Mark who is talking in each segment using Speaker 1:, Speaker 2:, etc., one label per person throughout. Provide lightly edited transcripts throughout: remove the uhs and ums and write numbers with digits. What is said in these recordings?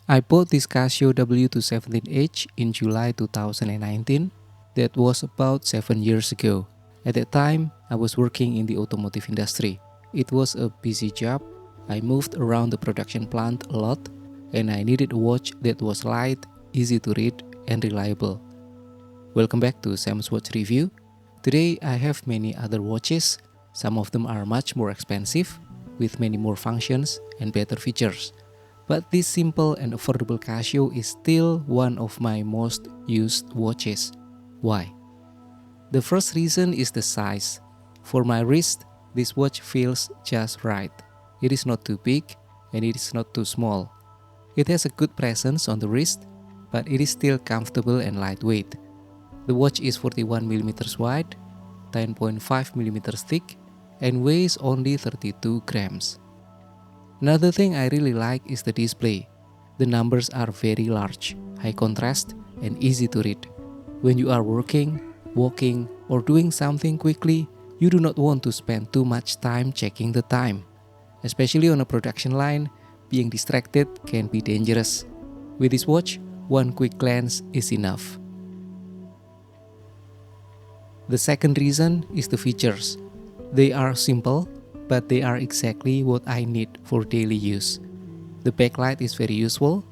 Speaker 1: I bought this Casio W-217H in July 2019. That was about 7 years ago. At that time, I was working in the automotive industry. It was a busy job. I moved around the production plant a lot, and I needed a watch that was light, easy to read, and reliable. Welcome back to Sam's Watch Review. Today I have many other watches. Some of them are much more expensive, with many more functions and better features. But this simple and affordable Casio is still one of my most used watches. Why? The first reason is the size. For my wrist, this watch feels just right. It is not too big and it is not too small. It has a good presence on the wrist, but it is still comfortable and lightweight. The watch is 41mm wide, 10.5mm thick, and weighs only 32 grams. Another thing I really like is the display. The numbers are very large, high contrast, and easy to read. When you are working, walking, or doing something quickly, you do not want to spend too much time checking the time. Especially on a production line, being distracted can be dangerous. With this watch, one quick glance is enough. The second reason is the features. They are simple, but they are exactly what I need for daily use. The backlight is very useful.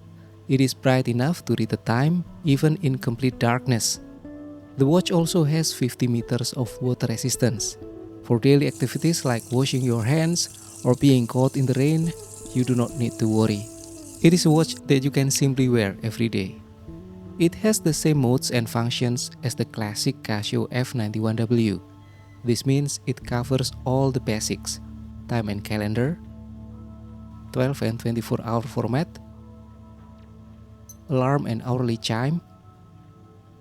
Speaker 1: It is bright enough to read the time, even in complete darkness. The watch also has 50 meters of water resistance. For daily activities like washing your hands or being caught in the rain, you do not need to worry. It is a watch that you can simply wear every day. It has the same modes and functions as the classic Casio F91W. This means it covers all the basics: time and calendar, 12 and 24-hour format, alarm and hourly chime,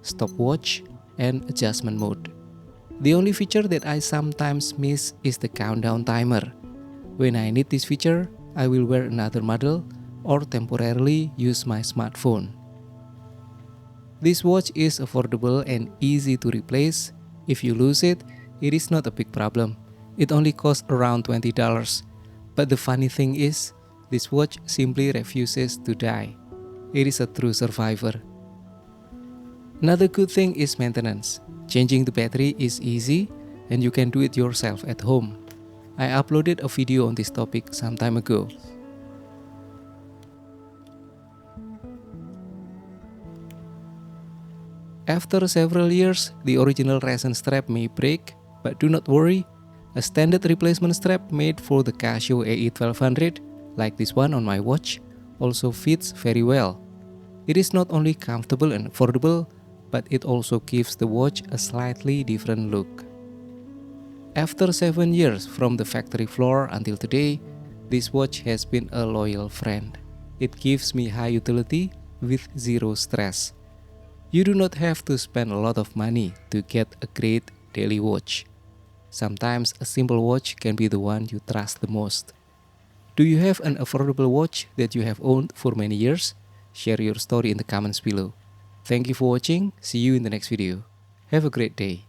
Speaker 1: stopwatch, and adjustment mode. The only feature that I sometimes miss is the countdown timer. When I need this feature, I will wear another model or temporarily use my smartphone. This watch is affordable and easy to replace. If you lose it, it is not a big problem. It only costs around $20. But the funny thing is, this watch simply refuses to die. It is a true survivor. Another good thing is maintenance. Changing the battery is easy and you can do it yourself at home. I uploaded a video on this topic some time ago. After several years, the original resin strap may break, but do not worry. A standard replacement strap made for the Casio AE1200, like this one on my watch, also fits very well. It is not only comfortable and affordable, but it also gives the watch a slightly different look. After 7 years from the factory floor until today, this watch has been a loyal friend. It gives me high utility with zero stress. You do not have to spend a lot of money to get a great daily watch. Sometimes a simple watch can be the one you trust the most. Do you have an affordable watch that you have owned for many years? Share your story in the comments below. Thank you for watching. See you in the next video. Have a great day.